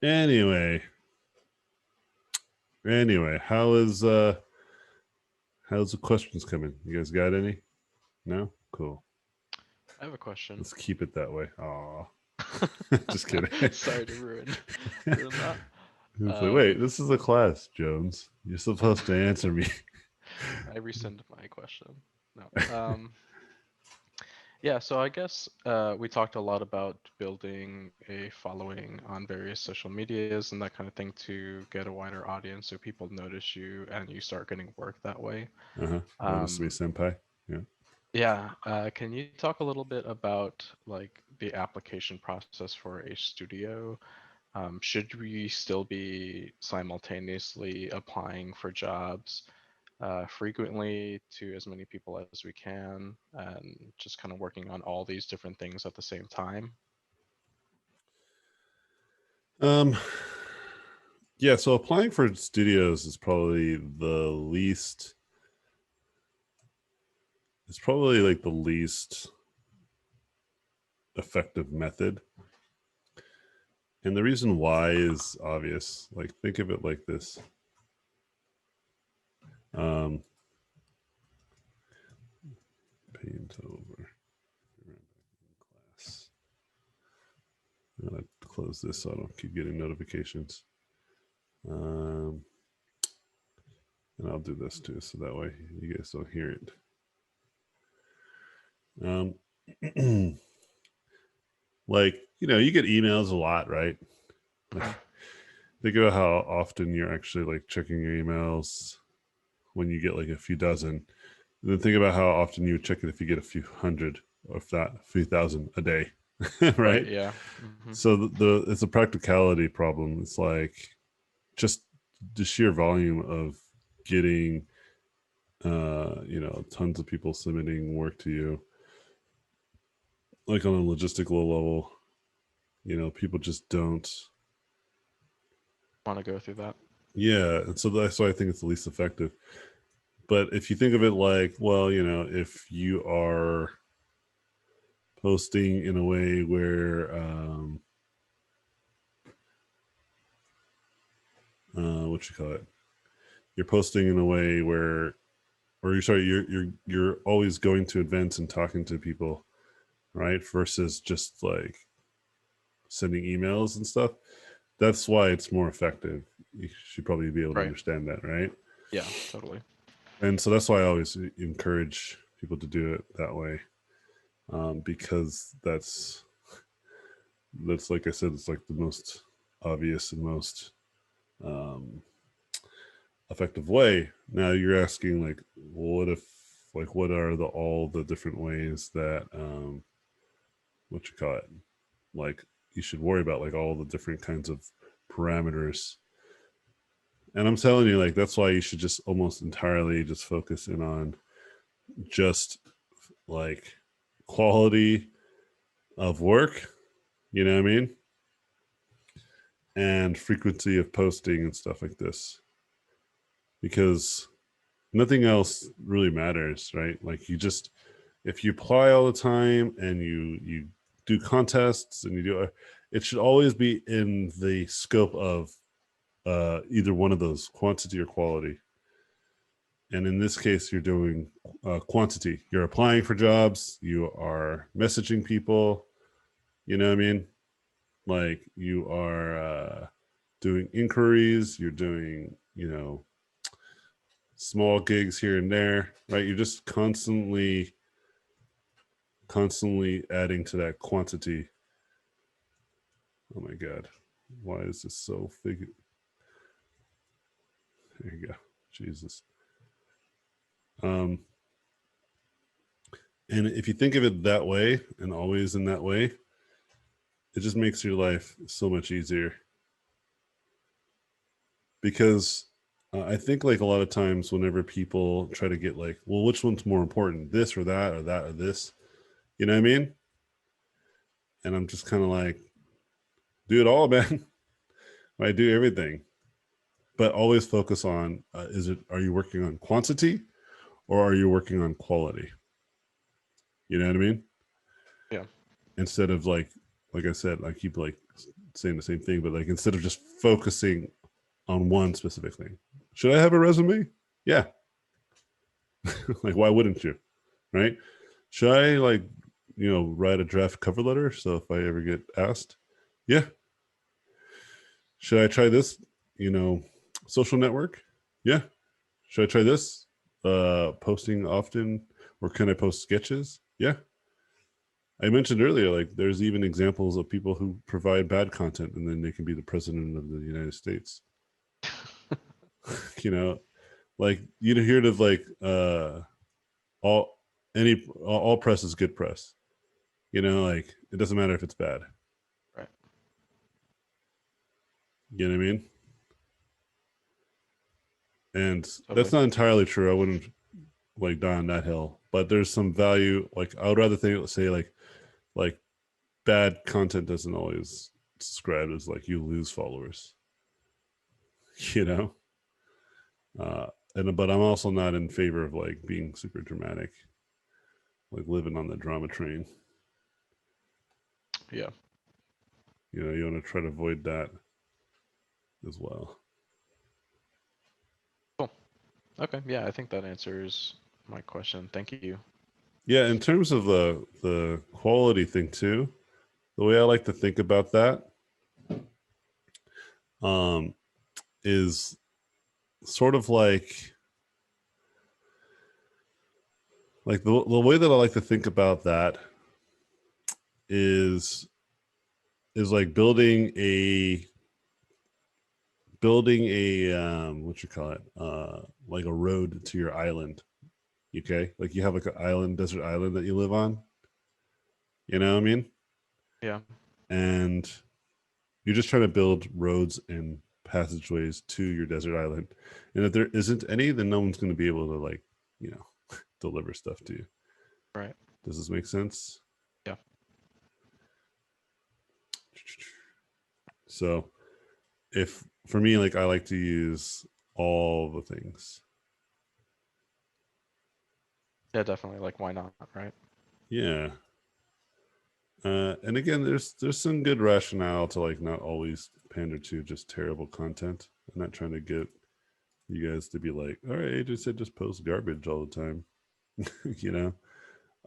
Anyway, how's the questions coming? You guys got any? No? Cool. I have a question. Let's keep it that way. Aw. Just kidding. Sorry to ruin that. It's like, wait, Um, this is a class, Jones. You're supposed to answer me. I rescind my question. No. Yeah, so I guess we talked a lot about building a following on various social medias and that kind of thing to get a wider audience so people notice you and you start getting work that way. Uh-huh. Notice me, Um, senpai. Yeah. yeah, can you talk a little bit about like the application process for a studio? Should we still be simultaneously applying for jobs frequently to as many people as we can and just kind of working on all these different things at the same time? Um yeah, so applying for studios is probably the least it's probably like the least effective method. And the reason why is obvious. Like think of it like this. Um paint over class. I'm gonna close this so I don't keep getting notifications. Um and I'll do this too, so that way you guys don't hear it. Like, you get emails a lot, right? Like, Mhm. think about how often you're actually like checking your emails when you get like a few dozen. And then think about how often you would check it if you get a few hundred, or if that, a few thousand a day, Right, right? yeah. Hmm. So it's a practicality problem. It's like just the sheer volume of getting, tons of people submitting work to you, like on a logistical level. People just don't. Want to go through that? Yeah, and so that's why I think it's the least effective. But if you think of it like, well, if you are posting in a way where, what you call it, you're posting in a way where, or you're sorry, you're always going to events and talking to people, right? Versus just like sending emails and stuff. That's why it's more effective. You should probably be able to Right. understand that, right? Yeah, totally. And so that's why I always encourage people to do it that way, because that's like I said, it's like the most obvious and most um, effective way. Now you're asking like, well, what if, like, what are all the different ways that what you call it, like you should worry about, like all the different kinds of parameters. And I'm telling you, like that's why you should just almost entirely just focus in on just like quality of work. You know what I mean? And frequency of posting and stuff like this, because nothing else really matters, right? Like you just, if you apply all the time and you do contests and you do it should always be in the scope of either one of those, quantity or quality. And in this case you're doing quantity. You're applying for jobs, you are messaging people, you know what I mean? Like you are doing inquiries, you're doing, small gigs here and there, right? You're just constantly adding to that quantity. Oh my god, why is this so fig? There you go. Jesus. Um, and if you think of it that way and always in that way, it just makes your life so much easier. Because I think like a lot of times whenever people try to get like, well, which one's more important, this or that or that or this, you know what I mean? And I'm just kind of like, do it all, man. I do everything, but always focus on, are you working on quantity or are you working on quality? You know what I mean? Yeah. Instead of like I said, I keep like saying the same thing, but like instead of just focusing on one specific thing. Should I have a resume? Yeah. Like, why wouldn't you? Right? Should I like, write a draft cover letter so if I ever get asked? Yeah. Should I try this, social network? Yeah. Should I try this? Posting often, or can I post sketches? Yeah. I mentioned earlier, like there's even examples of people who provide bad content and then they can be the president of the United States. you know, like you'd hear of like all all press is good press. Like it doesn't matter if it's bad. Right. You know what I mean? And that's Totally. not entirely true. I wouldn't like die on that hill, but there's some value. Like I would rather say like bad content doesn't always describe as like you lose followers. You know, but I'm also not in favor of like being super dramatic, like living on the drama train. Yeah. You want to try to avoid that as well. Cool. Okay. Yeah, I think that answers my question. Thank you. Yeah, in terms of the quality thing too, the way I like to think about that um, is sort of like the way that I like to think about that is like building a what you call it like a road to your island. Okay, like you have like an island, desert island that you live on. You know what I mean? Yeah. And you're just trying to build roads and passageways to your desert island. And if there isn't any, then no one's going to be able to like, you know, deliver stuff to you. Right. Does this make sense? Yeah. So if for me, like I like to use all the things. Yeah, definitely. Like, why not? Right. Yeah. And again, there's some good rationale to like not always pander to just terrible content. I'm not trying to get you guys to be like, all right, AJ said just post garbage all the time. you know,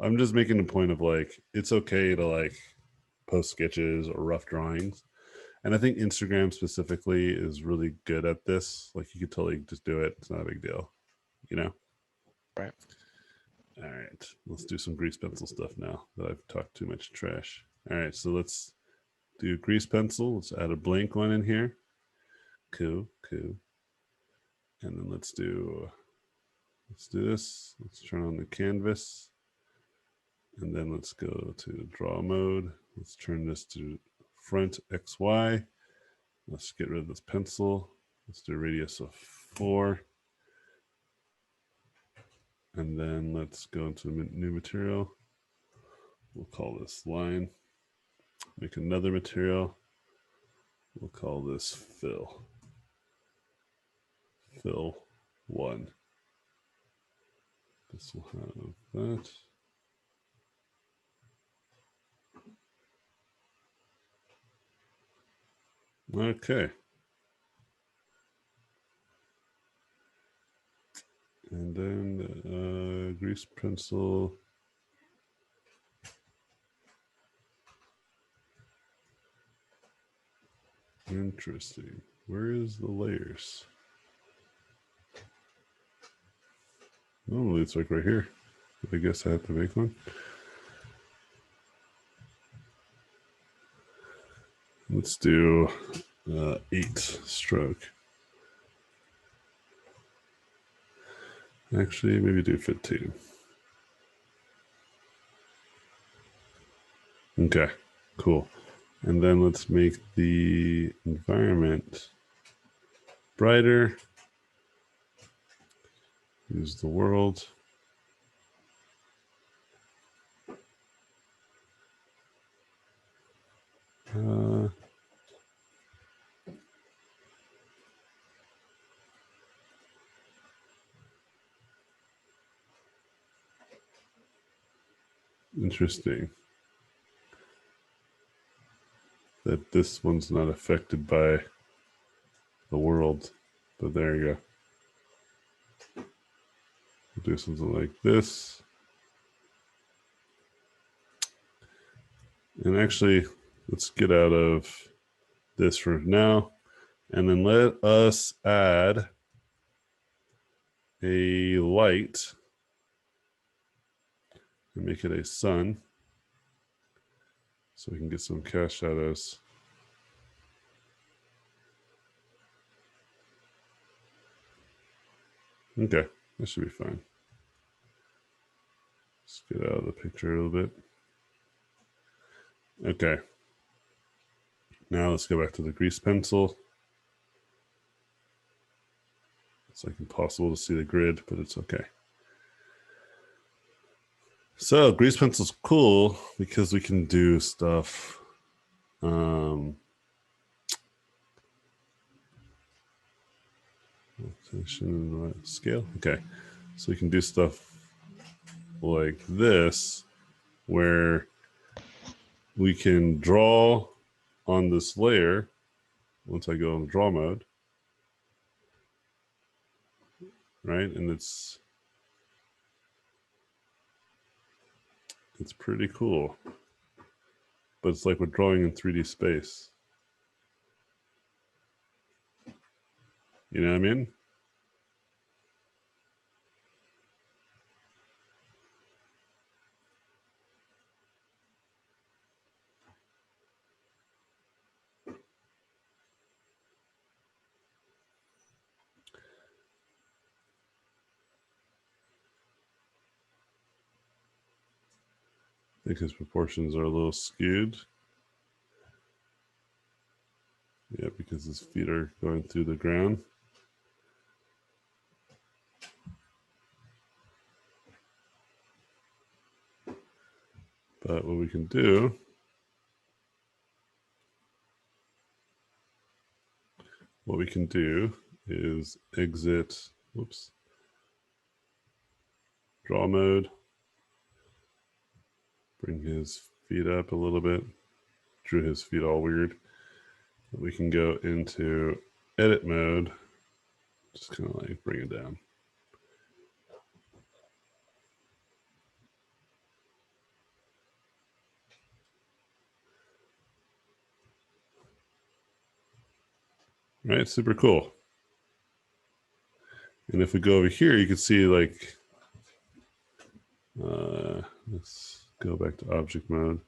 I'm just making the point of like it's okay to like post sketches or rough drawings. And I think Instagram specifically is really good at this. Like you could totally just do it. It's not a big deal, you know? Right. All right. Let's do some grease pencil stuff now that I've talked too much trash. All right, so let's do grease pencil. Let's add a blank one in here. Cool, cool. And then let's do this. Let's turn on the canvas. And then let's go to draw mode. Let's turn this to front XY. Let's get rid of this pencil. Let's do a radius of 4. And then let's go into new material. We'll call this line. Make another material. We'll call this fill. Fill 1. This will have that. Okay. And then grease pencil. Interesting. Where is the layers? Normally it's like right here. I guess I have to make one. Let's do 8 stroke. Actually, maybe do 15. Okay, cool. And then let's make the environment brighter. Use the world. Uh, Interesting. that this one's not affected by the world. But there you go. We'll do something like this. And actually, let's get out of this for now. And then let us add a light and make it a sun so we can get some cast shadows. Okay, that should be fine. Let's get out of the picture a little bit. Okay. Now let's go back to the grease pencil. It's like impossible to see the grid, but it's okay. So grease pencil's cool because we can do stuff. Scale. Okay, so we can do stuff like this, where we can draw on this layer. Once I go in draw mode, right, and it's pretty cool. But it's like we're drawing in 3D space. You know what I mean? I think his proportions are a little skewed. Yeah, because his feet are going through the ground. But what we can do is exit, whoops, draw mode, bring his feet up a little bit, drew his feet all weird. We can go into edit mode, just kind of like bring it down. Right, super cool. And if we go over here, you can see like, let's go back to object mode.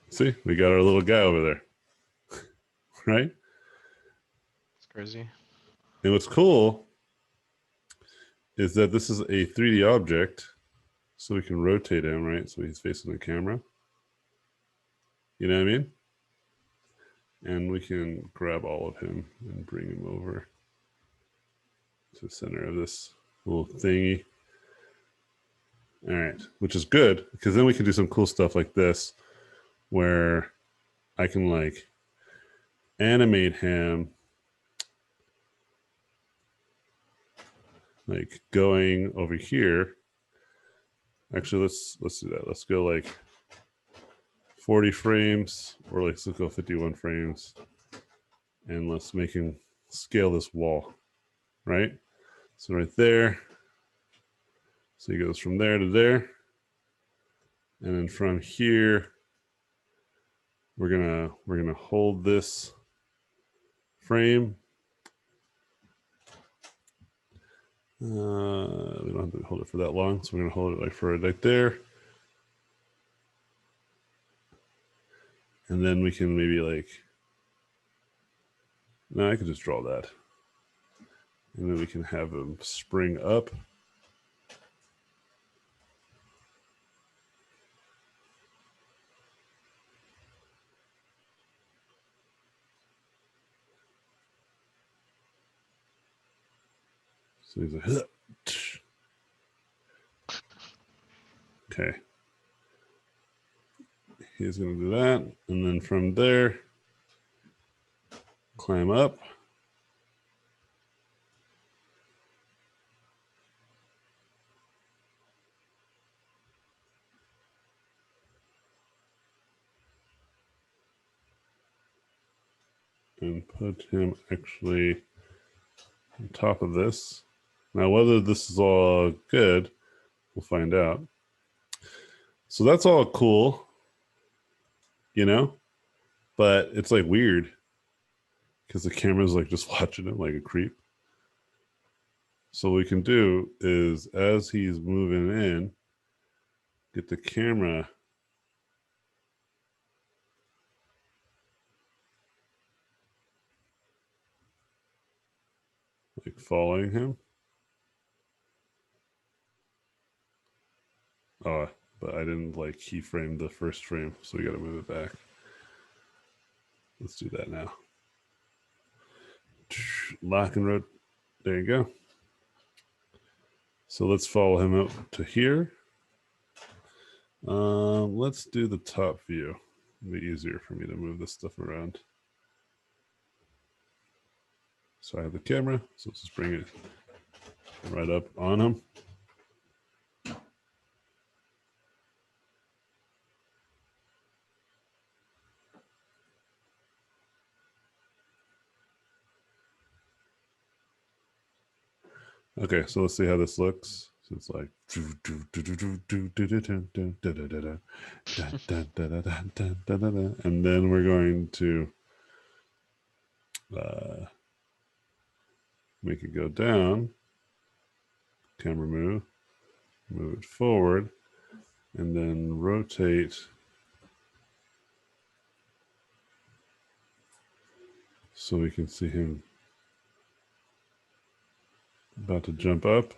See, we got our little guy over there, right? It's crazy. And what's cool is that this is a 3D object, so we can rotate him, right? So he's facing the camera. You know what I mean? And we can grab all of him and bring him over to the center of this little thingy. All right, which is good because then we can do some cool stuff like this where I can like animate him like going over here. Actually, let's do that. Let's go like 40 frames, or let's go 51 frames, and let's make him scale this wall, right? So right there. So he goes from there to there, and then from here, we're gonna hold this frame. We don't have to hold it for that long, so we're gonna hold it like for right there. And then we can maybe like, no, I could just draw that. And then we can have him spring up. So he's like, okay. He's gonna do that. And then from there, climb up. and put him actually on top of this. Now, whether this is all good, we'll find out. So that's all cool, you know, but it's like weird because the camera's like just watching him like a creep. So what we can do is as he's moving in, get the camera like following him. Oh, but I didn't like keyframe the first frame, so we got to move it back. Let's do that now. Lock and rotate. There you go. So let's follow him up to here. Let's do the top view. It'll be easier for me to move this stuff around. So I have the camera, so let's just bring it right up on him. Okay, so let's see how this looks. So it's like, and then we're going to make it go down. Camera move it forward, and then rotate so we can see him about to jump up.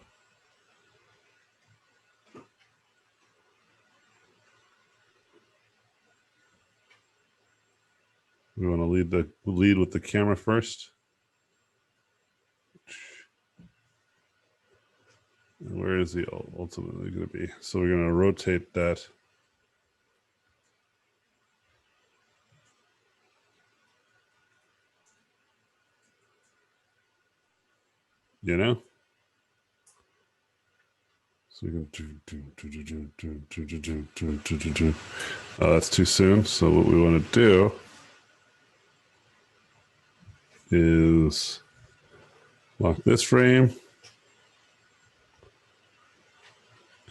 We want to lead with the camera first. And where is he ultimately going to be? So we're going to rotate that. You know? So we can. Oh, that's too soon. So what we want to do is lock this frame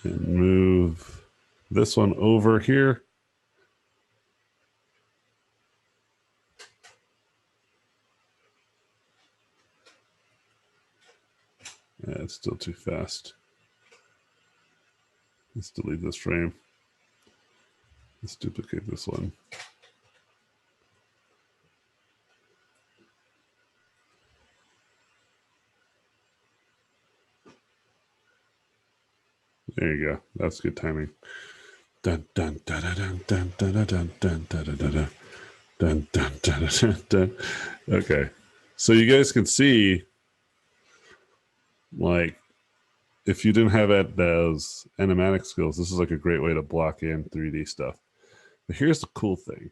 and move this one over here. Yeah, it's still too fast. Let's delete this frame. Let's duplicate this one. There you go. That's good timing. Dun dun dun dun dun dun dun dun dun dun dun dun dun dun dun dun. Okay, so you guys can see, like, if you didn't have those animatic skills, this is like a great way to block in 3D stuff. But here's the cool thing.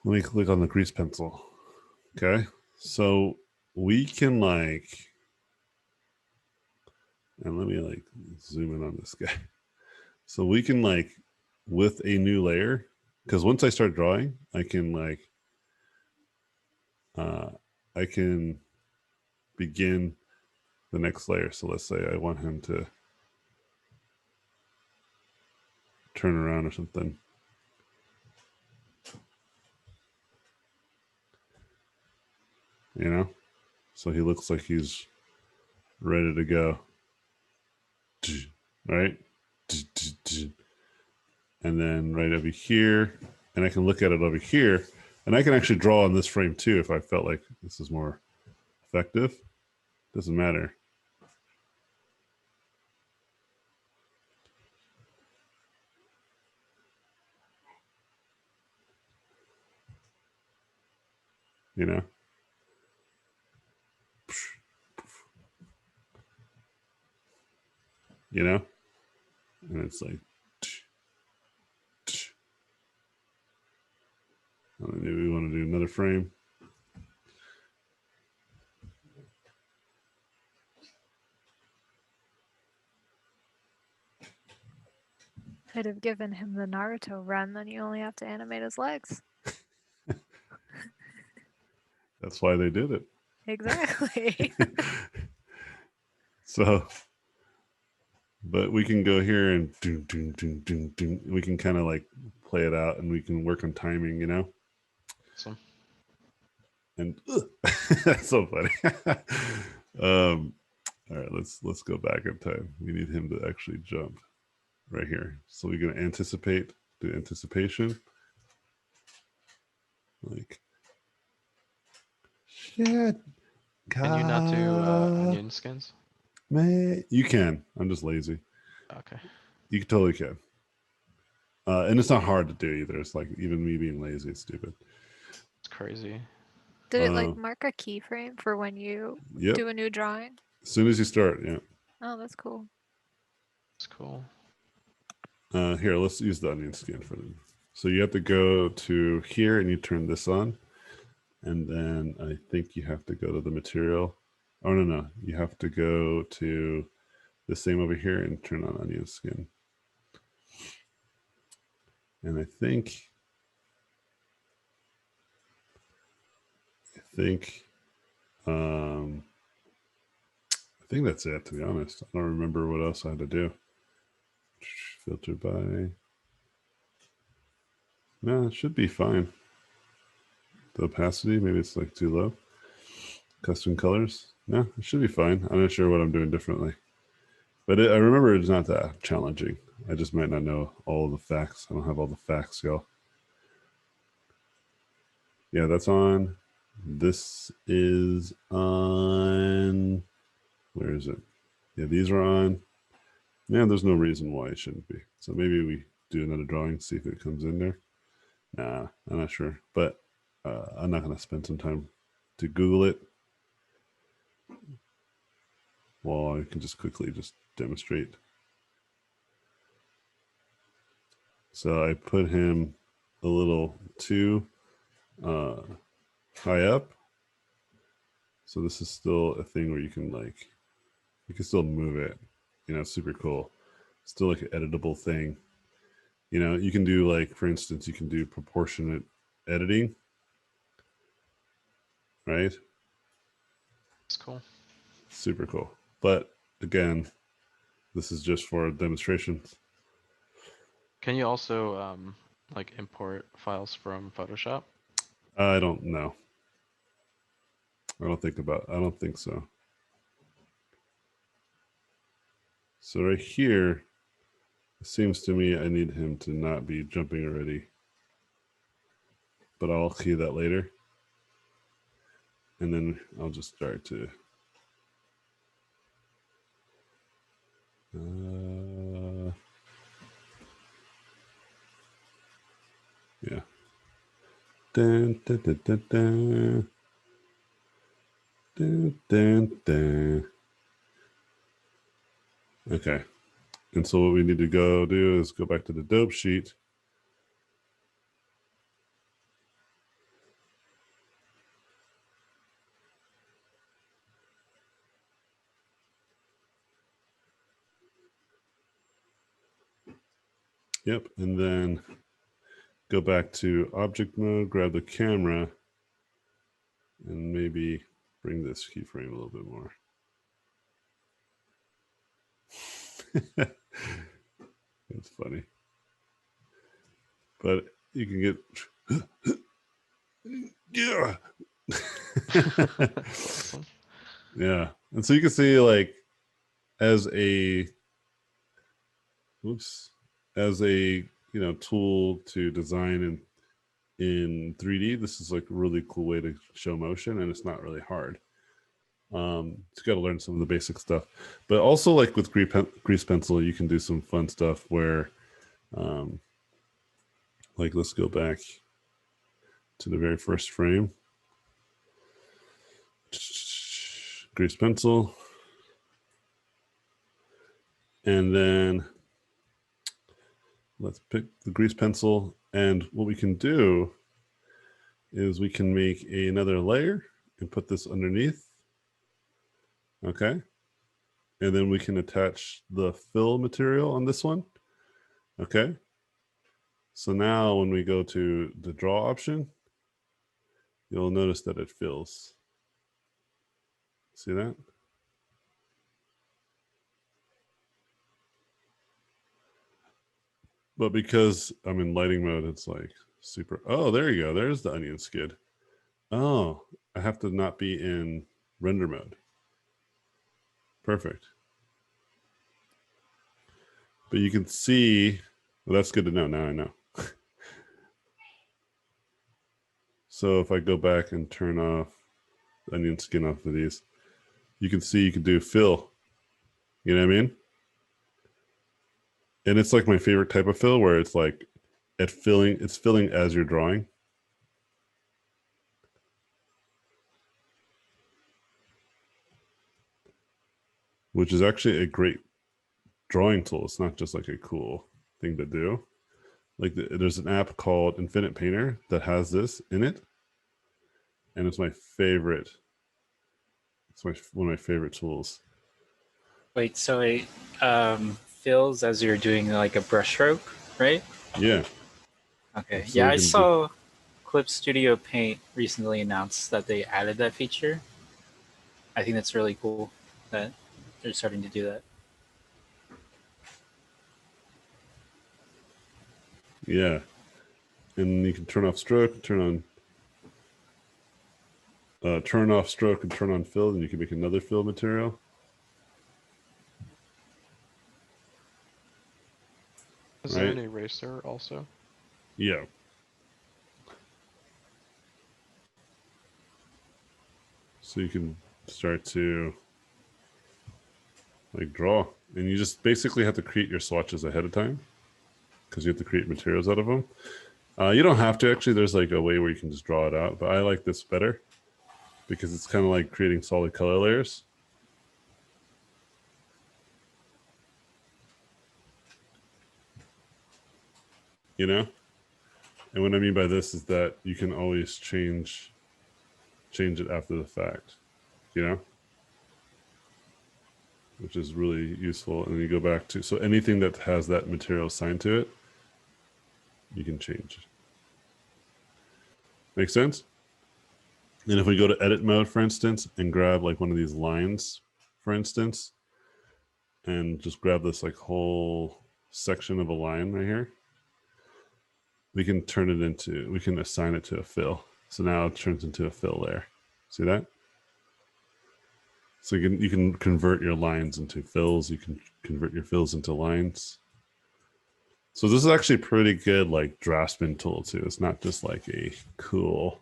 Let me click on the grease pencil. Okay, so we can and let me zoom in on this guy. So we can with a new layer, because once I start drawing, I can I can begin the next layer. So let's say I want him to turn around or something. You know? So he looks like he's ready to go. Right? And then right over here, and I can look at it over here, and I can actually draw on this frame too if I felt like this is more effective. Doesn't matter. You know? You know? And it's like, maybe we want to do another frame. Could have given him the Naruto run, then you only have to animate his legs. That's why they did it. Exactly. So, but we can go here and we can kind of like play it out, and we can work on timing, you know. So And that's so funny. um, all right, let's go back in time. We need him to actually jump right here. So we're gonna anticipate, do anticipation. Like shit. can you not do God, onion skins? man, you can. I'm just lazy. Okay, You totally can. And it's not hard to do either. It's like even me being lazy is stupid. it's crazy. Did it Uh, like mark a keyframe for when you yep. do a new drawing? As soon as you start, yeah. Oh, that's cool. It's cool. Here, let's use the onion skin for them. So you have to go to here and you turn this on. And then I think you have to go to the material. Oh, no. You have to go to the same over here and turn on onion skin. And I um, I think that's it, to be honest. I don't remember what else I had to do. Filter by. No, it should be fine. The opacity, maybe it's like too low. Custom colors. No, it should be fine. I'm not sure what I'm doing differently. But I remember it's not that challenging. I just might not know all of the facts. I don't have all the facts, y'all. Yeah, that's on. This is on. Where is it? Yeah, these are on. Yeah, there's no reason why it shouldn't be. So maybe we do another drawing, see if it comes in there. Nah, I'm not sure. But I'm not going to spend some time to Google it. Well, I can just quickly just demonstrate. So I put him a little too high up. So this is still a thing where you can still move it. You know, it's super cool. Still like an editable thing. You know, you can do like, for instance, you can do proportionate editing, right? It's cool. Super cool. But again, this is just for demonstrations. Can you also like import files from Photoshop? I don't know. I don't think so. So right here, it seems to me I need him to not be jumping already. But I'll key that later. And then I'll just start to yeah. Dun, dun, dun, dun, dun. Dun, dun, dun. Okay. And so what we need to go do is go back to the dope sheet. Yep. And then go back to object mode, grab the camera, and maybe bring this keyframe a little bit more. It's funny. But you can get yeah. Awesome. Yeah. And so you can see like as a oops, as a tool to design in 3D, this is like a really cool way to show motion, and it's not really hard. It's got to learn some of the basic stuff, but also like with grease pencil, you can do some fun stuff where, like, let's go back to the very first frame. Grease pencil, and then let's pick the grease pencil, and what we can do is we can make another layer and put this underneath. Okay. And then we can attach the fill material on this one. Okay. So now when we go to the draw option, you'll notice that it fills. See that? But because I'm in lighting mode, it's like super. Oh, there you go. There's the onion skid. Oh, I have to not be in render mode. Perfect. But you can see, well, that's good to know. Now I know. So if I go back and turn off the onion skin off of these, you can see you can do fill. You know what I mean? And it's like my favorite type of fill where it's like it's filling as you're drawing. Which is actually a great drawing tool. It's not just like a cool thing to do. Like there's an app called Infinite Painter that has this in it. And it's my favorite. It's one of my favorite tools. Wait, so it fills as you're doing like a brushstroke, right? Yeah. Okay. So Yeah, I saw Clip Studio Paint recently announced that they added that feature. I think that's really cool that they're starting to do that. Yeah. And you can turn off stroke, turn off stroke and turn on fill, and you can make another fill material. Is there an eraser also? Yeah. So you can start to like draw, and you just basically have to create your swatches ahead of time because you have to create materials out of them. You don't have to actually. There's like a way where you can just draw it out, but I like this better because it's kind of like creating solid color layers. You know? And what I mean by this is that you can always change it after the fact, you know? Which is really useful. And then you go back to, so anything that has that material assigned to it, you can change. Make sense? And if we go to edit mode, for instance, and grab like one of these lines, for instance, and just grab this like whole section of a line right here, we can we can assign it to a fill. So now it turns into a fill layer. See that? So you can convert your lines into fills. You can convert your fills into lines. So this is actually a pretty good like draftsman tool too. It's not just like a cool.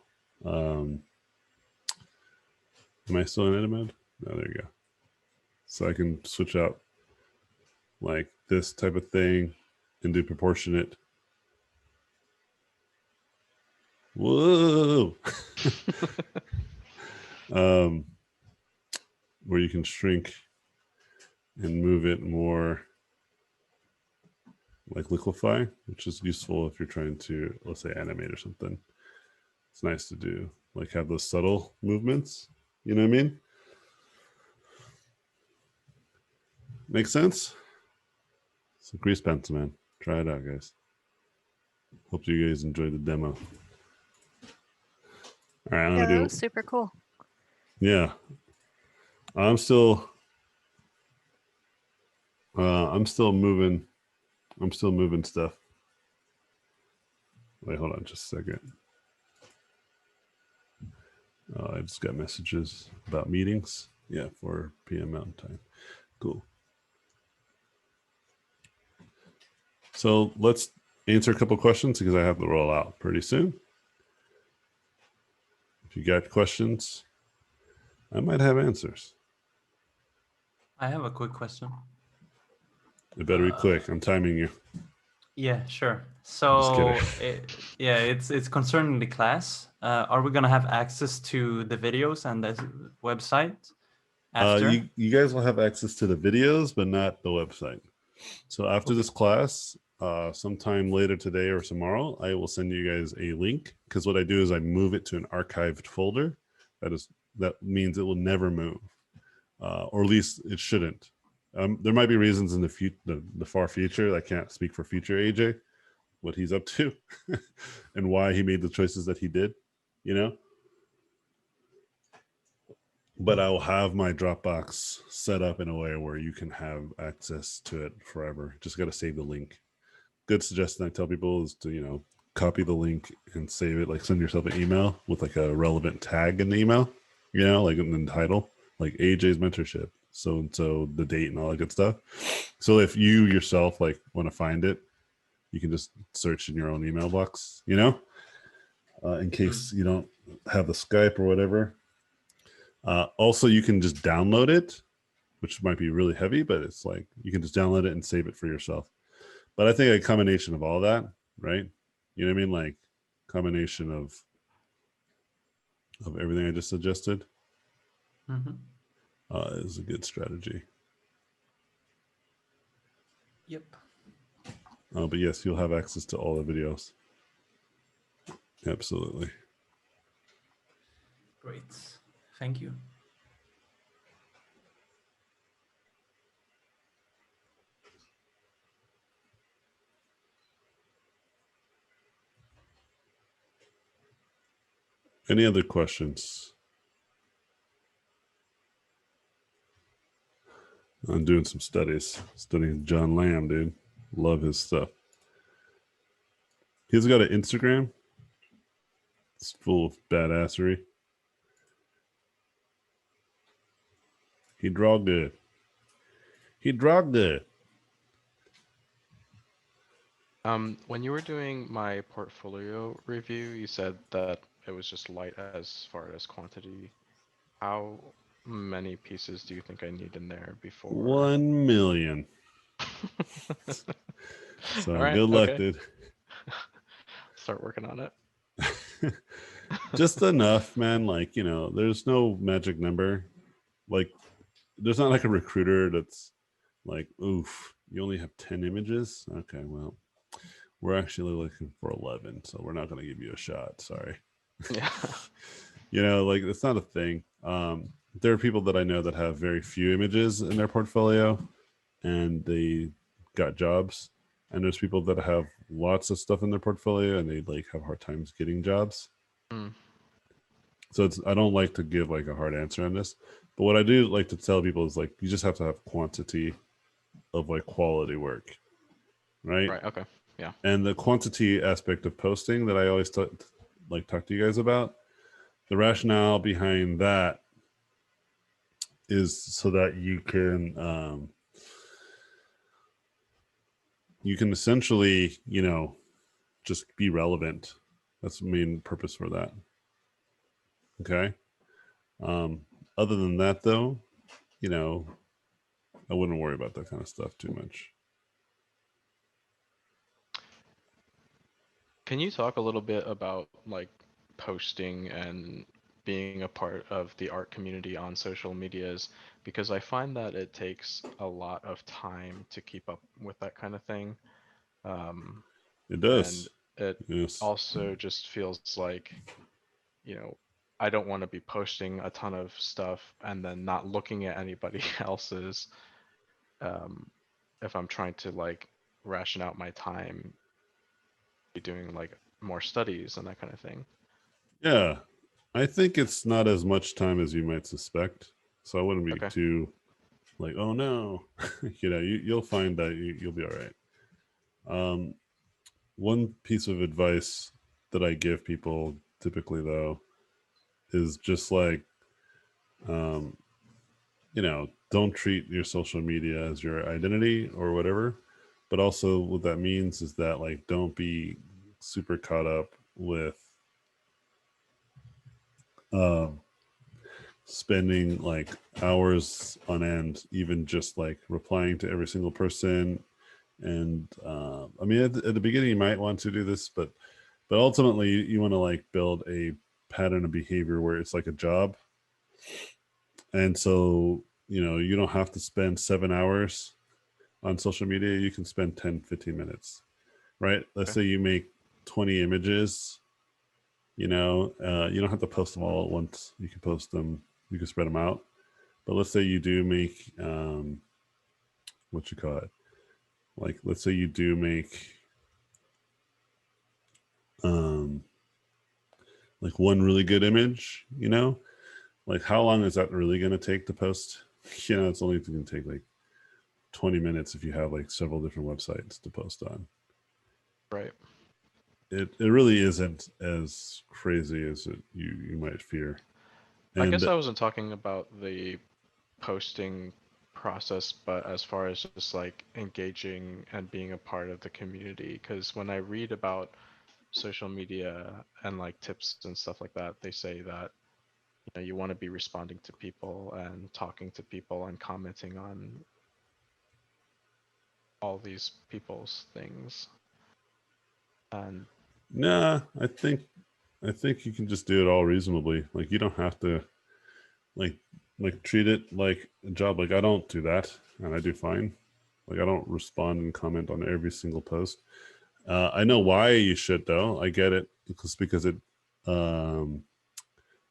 Am I still in edit mode? No, there you go. So I can switch out like this type of thing and do proportionate. Whoa. Where you can shrink and move it more like liquefy, which is useful if you're trying to, let's say, animate or something. It's nice to do, like have those subtle movements. You know what I mean? Make sense? So grease pencil, man. Try it out, guys. Hope you guys enjoyed the demo. All right, I'm gonna That do. was super cool. Yeah, I'm still moving. I'm still moving stuff. Wait, hold on just a second. I just got messages about meetings. Yeah, 4 p.m. Mountain Time. Cool. So let's answer a couple questions because I have to roll out pretty soon. If you got questions, I might have answers. I have a quick question. It better be quick. I'm timing you. Yeah, sure. So, it's concerning the class. Are we gonna have access to the videos and the website after? You guys will have access to the videos, but not the website. So after this class, sometime later today or tomorrow, I will send you guys a link because what I do is I move it to an archived folder. That means it will never move, or at least it shouldn't. There might be reasons in the far future. I can't speak for future AJ, what he's up to, and why he made the choices that he did. You know. But I will have my Dropbox set up in a way where you can have access to it forever. Just got to save the link. Good suggestion I tell people is to, copy the link and save it. Like send yourself an email with like a relevant tag in the email, like in the title, like AJ's mentorship, so and so, the date and all that good stuff. So if you yourself like want to find it, you can just search in your own email box, in case you don't have the Skype or whatever. Also, you can just download it, which might be really heavy, but it's like you can just download it and save it for yourself. But I think a combination of all that, right? You know what I mean? Like combination of everything I just suggested is a good strategy. Yep. But yes, you'll have access to all the videos. Absolutely. Great. Thank you. Any other questions? I'm doing some studying John Lamb, dude. Love his stuff. He's got an Instagram. It's full of badassery. He draw good. When you were doing my portfolio review, you said that it was just light as far as quantity. How many pieces do you think I need in there before? 1 million. So All right, good luck, okay. dude. Start working on it. Just enough, man. Like, there's no magic number. Like, there's not like a recruiter that's like, oof, you only have 10 images. Okay, well, we're actually looking for 11, so we're not going to give you a shot. Sorry. Yeah. Like it's not a thing. There are people that I know that have very few images in their portfolio and they got jobs. And there's people that have lots of stuff in their portfolio and they like have hard times getting jobs. So I don't like to give like a hard answer on this, but what I do like to tell people is like, you just have to have quantity of like quality work. Right. Okay. Yeah. And the quantity aspect of posting that I always talk to you guys about, the rationale behind that is so that you can essentially, just be relevant. That's the main purpose for that. Okay. Other than that, though, I wouldn't worry about that kind of stuff too much. Can you talk a little bit about like posting and being a part of the art community on social medias? Because I find that it takes a lot of time to keep up with that kind of thing. It does. And it Yes. also just feels like, I don't want to be posting a ton of stuff and then not looking at anybody else's if I'm trying to like ration out my time, be doing like more studies and that kind of thing. Yeah, I think it's not as much time as you might suspect. So I wouldn't be too like, oh no, you'll find that you'll be all right. One piece of advice that I give people typically though is just like, don't treat your social media as your identity or whatever. But also what that means is that like, don't be super caught up with spending like hours on end, even just like replying to every single person. And I mean, at the beginning, you might want to do this, but ultimately, you want to like build a pattern of behavior where it's like a job. And so, you don't have to spend 7 hours on social media. You can spend 10, 15 minutes, right? Let's say you make 20 images, you don't have to post them all at once. You can post them, you can spread them out. But let's say you do make, what you call it. Like, let's say you do make like one really good image, you know, like how long is that really going to take to post? You know, it's only going to take like 20 minutes if you have like several different websites to post on. Right. It really isn't as crazy as you might fear. And I guess I wasn't talking about the posting process, but as far as just like engaging and being a part of the community, because when I read about social media and like tips and stuff like that, they say that you want to be responding to people and talking to people and commenting on all these people's things. And nah, I think you can just do it all reasonably. Like you don't have to like treat it like a job. Like I don't do that, and I do fine. Like I don't respond and comment on every single post. I know why you should though. I get it because it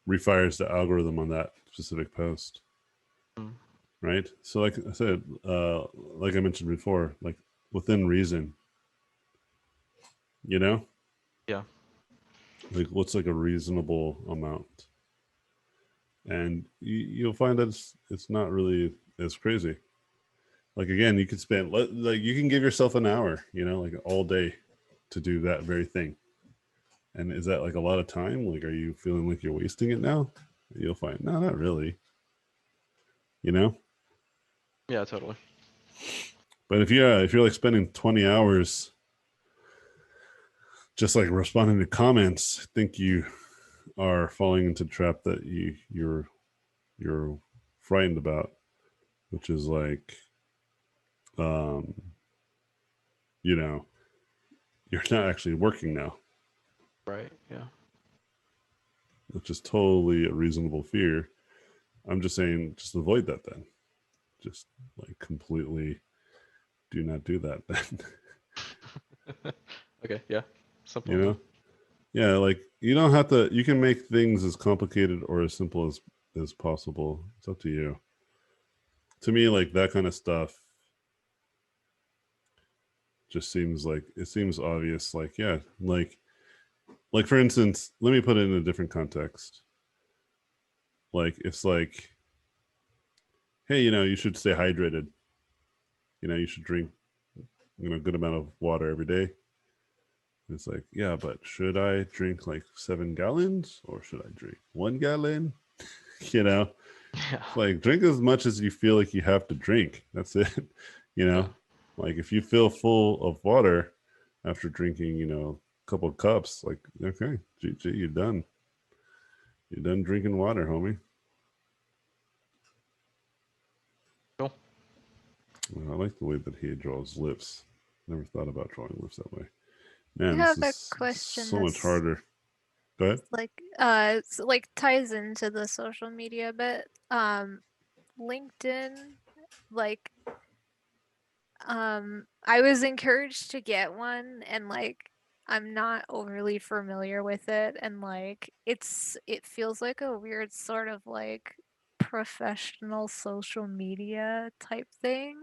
refires the algorithm on that specific post. Right. So like I said, like I mentioned before, like within reason, you know? yeah. Like what's like a reasonable amount? And you'll find that it's not really as crazy. Like again, you could spend like you can give yourself an hour, you know, like all day to do that very thing. And is that like a lot of time? Like, are you feeling like you're wasting it now? You'll find, no, not really. You know? Yeah, totally. But if you're like spending 20 hours just like responding to comments, I think you are falling into the trap that you're frightened about, which is like, you know, you're not actually working now, Right. Yeah. which is totally a reasonable fear. I'm just saying, just avoid that then. Just like completely do not do that then. Okay. Yeah. Simple You know? enough. Yeah, like you don't have to, you can make things as complicated or as simple as possible. It's up to you. To me, like that kind of stuff just seems like it seems obvious. Like, yeah, like for instance, let me put it in a different context. Like it's like, hey, you know, you should stay hydrated. You know, you should drink, you know, a good amount of water every day. It's like, yeah, but should I drink like 7 gallons or should I drink 1 gallon? You know, Yeah. like drink as much as you feel like you have to drink. That's it. You know, like if you feel full of water after drinking, you know, a couple of cups, like, okay, GG, you're done. You're done drinking water, homie. Cool. Well, I like the way that he draws lips. Never thought about drawing lips that way. I Man, this have a is question so much that's harder. Go ahead. it's like ties into the social media bit. LinkedIn, like I was encouraged to get one, and like I'm not overly familiar with it, and like it feels like a weird sort of like professional social media type thing.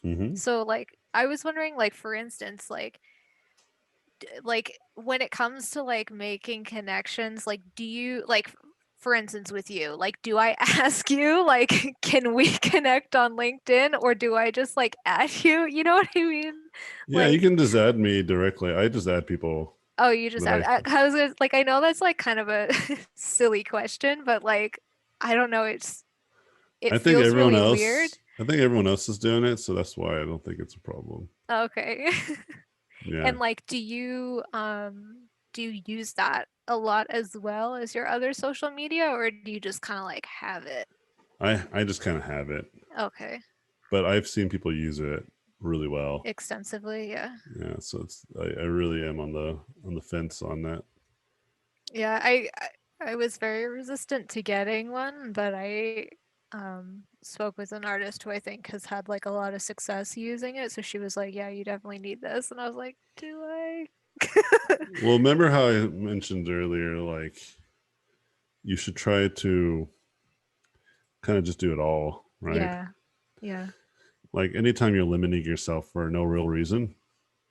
Mm-hmm. So like I was wondering, like for instance, like when it comes to like making connections, like do you like for instance with you, like do I ask you like can we connect on LinkedIn, or do I just like add you? You know what I mean? Yeah, you Like, can just add me directly. I just add people oh, you just that have, I was like, I know that's like kind of a silly question, but like I don't know, it I think feels everyone really weird. else. I think everyone else is doing it, so that's why I don't think it's a problem. Okay. Yeah, And like do you use that a lot as well as your other social media, or do you just kind of like have it? I just kind of have it, Okay. but I've seen people use it really well. Extensively, yeah. Yeah, so it's I really am on the fence on that. Yeah, I was very resistant to getting one, but I spoke with an artist who I think has had like a lot of success using it. So she was like, "Yeah, you definitely need this." And I was like, "Do I?" Well, remember how I mentioned earlier, like you should try to kind of just do it all, right? Yeah. Yeah. like anytime you're limiting yourself for no real reason,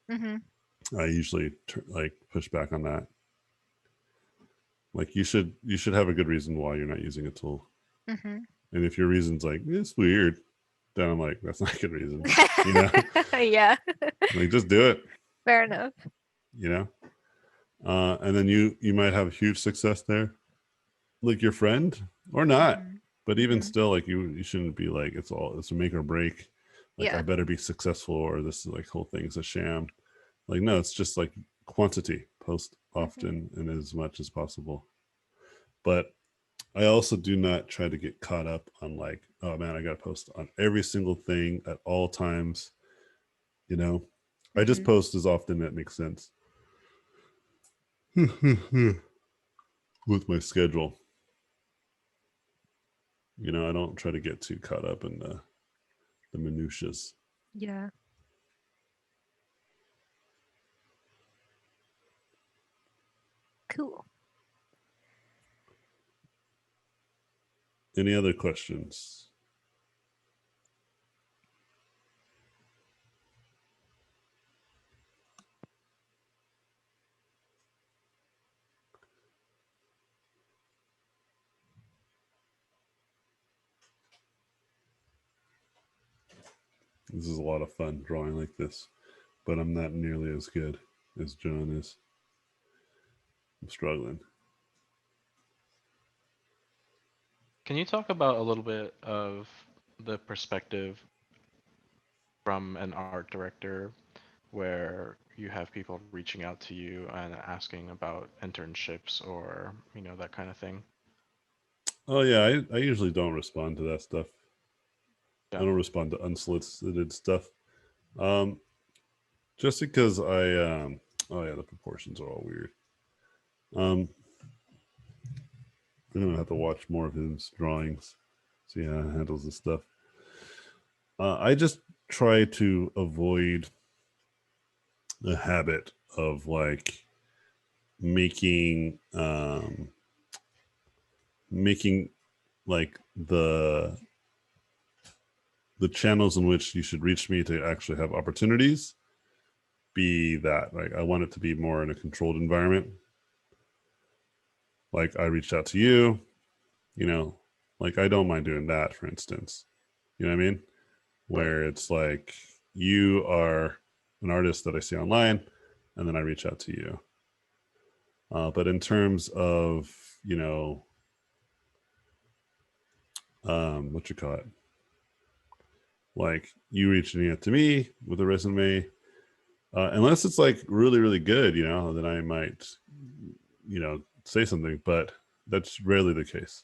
Mm-hmm. I usually like push back on that. Like you should have a good reason why you're not using a tool. Mm-hmm. And if your reason's like it's weird, then I'm like that's not a good reason. You know, Yeah. like just do it. Fair enough. You know, and then you might have huge success there, like your friend or not. Mhm. But even Mhm. still, like you shouldn't be like it's a make or break. Like Yeah. I better be successful or this like whole thing's a sham. Like no, it's just like quantity. Post often and as much as possible. But I also do not try to get caught up on like, oh man, I got to post on every single thing at all times. You know, I just Mhm. post as often that makes sense with my schedule. You know, I don't try to get too caught up in the minutiae. Yeah. Cool. Any other questions? This is a lot of fun drawing like this, but I'm not nearly as good as John is. I'm struggling. Can you talk about a little bit of the perspective from an art director where you have people reaching out to you and asking about internships or, that kind of thing? Oh yeah, I usually don't respond to that stuff. Yeah. I don't respond to unsolicited stuff. Just because oh yeah, the proportions are all weird. I'm gonna have to watch more of his drawings, see how he handles this stuff. I just try to avoid the habit of like making making like the channels in which you should reach me to actually have opportunities be that. Like I want it to be more in a controlled environment. Like I reached out to you, like I don't mind doing that, for instance. You know what I mean? Where it's like you are an artist that I see online, and then I reach out to you. But in terms of, what you call it, like you reaching out to me with a resume, unless it's like really, really good, then I might, say something, but that's rarely the case.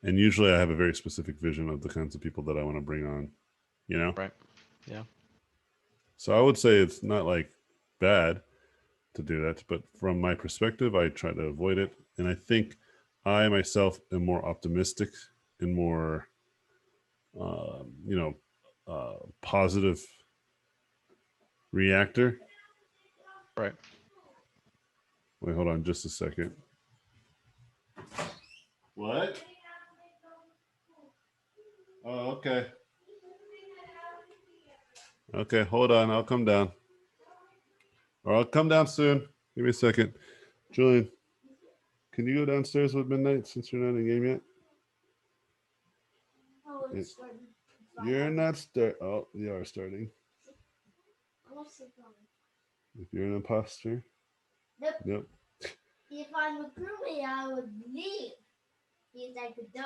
And usually I have a very specific vision of the kinds of people that I want to bring on, Right. Yeah. So I would say it's not like bad to do that, but from my perspective, I try to avoid it. And I think I myself am more optimistic and more, positive reactor. Right. Wait, hold on just a second. What? Oh, okay. Okay, hold on. I'll come down. Or I'll come down soon. Give me a second. Julian, can you go downstairs with Midnight since you're not in the game yet? Oh, it's starting. You're not start. Oh, you are starting. If you're an imposter. Nope. Nope. If I'm a crewmate, I would leave because I could die.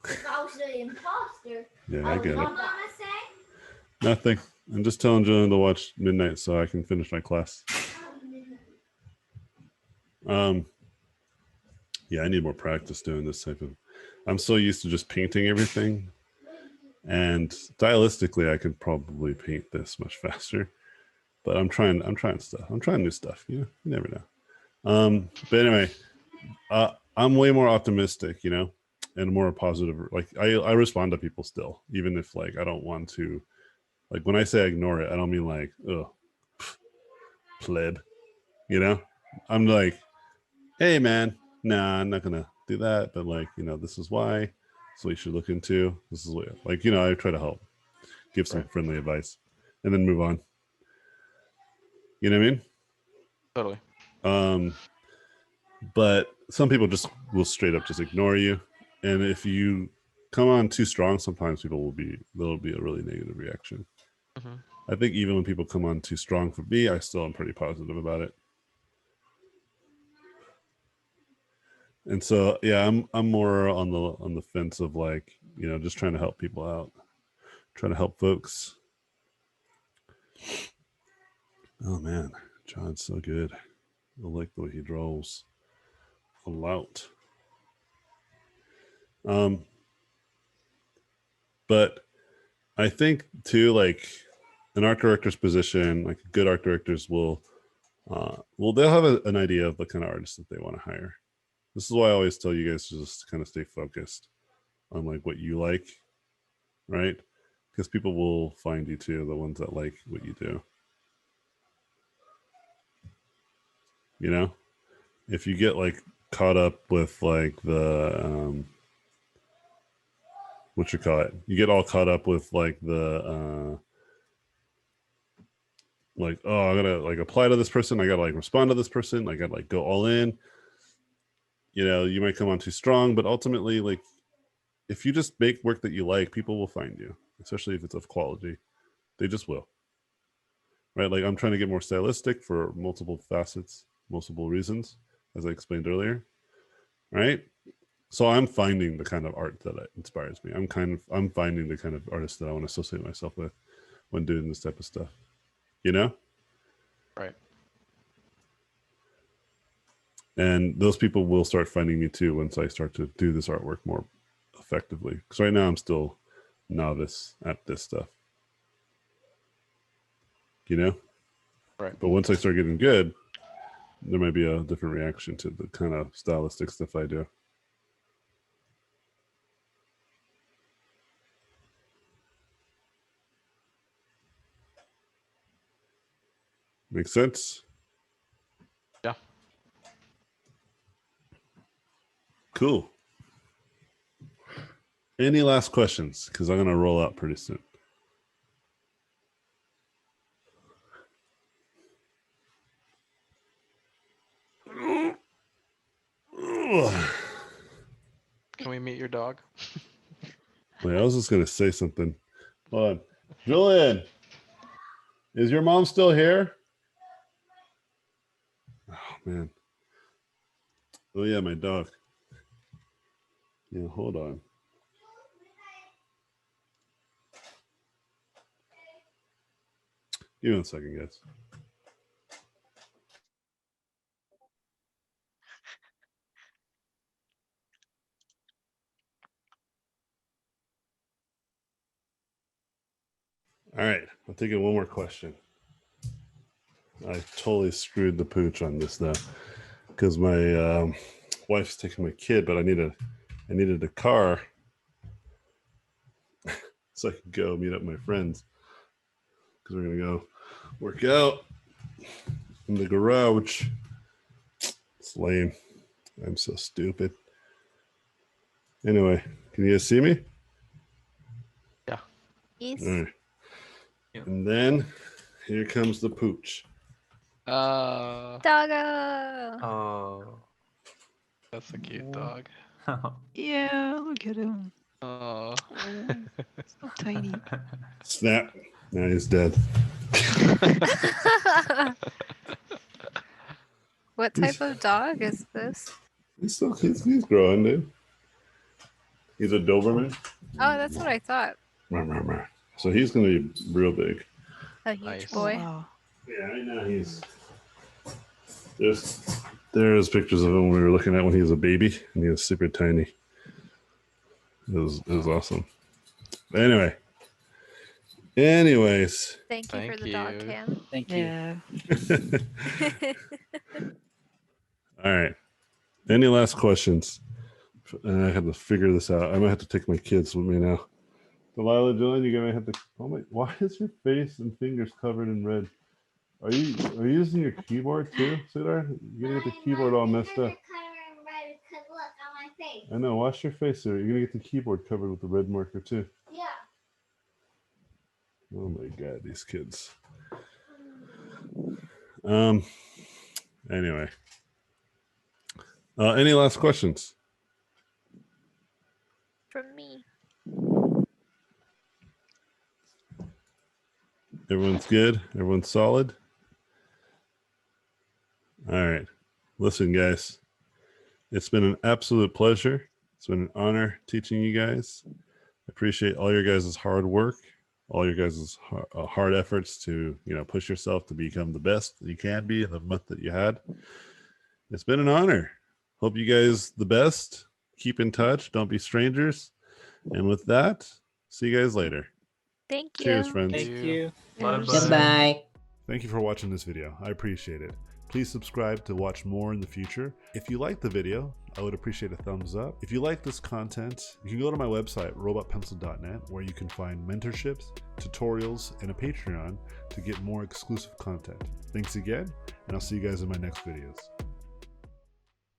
If I was an imposter, Yeah, I I would get it. not die. Nothing. I'm just telling Julian to watch Midnight so I can finish my class. Yeah, I need more practice doing this type of. I'm so used to just painting everything, and stylistically, I could probably paint this much faster. But I'm trying stuff. I'm trying new stuff. You never know. But anyway, I'm way more optimistic, and more positive. Like I respond to people still, even if like I don't want to. Like when I say I ignore it, I don't mean like, oh, pleb. I'm like, hey man, nah, I'm not gonna do that. But like, this is why. what you should look into. This is what, like, you know, I try to help, give some friendly advice, and then move on. You know what I mean? Totally. But some people just will straight up just ignore you, and if you come on too strong, sometimes there'll be a really negative reaction. Mhm. I think even when people come on too strong for me, I still am pretty positive about it. And so, yeah, I'm more on the fence of, like, you know, just trying to help people out, trying to help folks. Oh man, John's so good. I like the way he draws a lot. But I think too, like, an art director's position, like good art directors will they'll have an idea of the kind of artists that they want to hire. This is why I always tell you guys to just kind of stay focused on like what you like, right? Because people will find you too, the ones that like what you do. You know, if you get like caught up with like the what you call it, you get all caught up with like the like, oh, I gotta like apply to this person, I gotta like respond to this person, I gotta like go all in. You know, you might come on too strong, but ultimately, like, if you just make work that you like, people will find you, especially if it's of quality. They just will. Right? Like, I'm trying to get more stylistic for multiple facets, multiple reasons, as I explained earlier. Right? So I'm finding the kind of art that inspires me. I'm finding the kind of artist that I want to associate myself with when doing this type of stuff. You know? Right. And those people will start finding me too once I start to do this artwork more effectively. Because right now I'm still novice at this stuff. You know? Right. But once I start getting good, there might be a different reaction to the kind of stylistic stuff I do. Make sense? Yeah. Cool. Any last questions? Because I'm going to roll out pretty soon. Can we meet your dog? Wait, I was just going to say something. Hold on. Julian, is your mom still here? Oh, man. Oh, yeah, my dog. Yeah, hold on. Give me 1 second, guys. All right, I'll take one more question. I totally screwed the pooch on this though, because my wife's taking my kid, but I needed a car so I could go meet up my friends because we're gonna go work out in the garage. It's lame. I'm so stupid. Anyway, can you guys see me? Yeah. Yes. All right. Yeah. And then here comes the pooch. Doggo. Oh. That's a cute dog. Yeah, look at him. Oh. So tiny. Snap. Now he's dead. What type of dog is this? He's growing, dude. He's a Doberman. Oh, that's what I thought. So he's gonna be real big. A huge Nice. Oh, boy. wow. Yeah, I know he's. There's pictures of him we were looking at when he was a baby, and he was super tiny. It was awesome. Anyways, Thank you for Thank the dog you. cam. Thank you. Yeah. all right. Any last questions? And I had to figure this out. I might have to take my kids with me now. Delilah, Julian, you're gonna have to. Oh my! Why is your face and fingers covered in red? Are you using your keyboard too, sweetheart? You're gonna get the keyboard all messed up. Because look, on my face. I know. Wash your face, or you're gonna get the keyboard covered with the red marker too. Yeah. Oh my god, these kids. Anyway. Any last questions? From me. Everyone's good? Everyone's solid? All right. Listen, guys. It's been an absolute pleasure. It's been an honor teaching you guys. I appreciate all your guys' hard work, all your guys' hard efforts to, push yourself to become the best that you can be in the month that you had. It's been an honor. Hope you guys the best. Keep in touch. Don't be strangers. And with that, see you guys later. Thank you. Cheers, friends. Thank you. Bye-bye. Goodbye. Thank you for watching this video. I appreciate it. Please subscribe to watch more in the future. If you like the video, I would appreciate a thumbs up. If you like this content, you can go to my website, robotpencil.net, where you can find mentorships, tutorials, and a Patreon to get more exclusive content. Thanks again, and I'll see you guys in my next videos.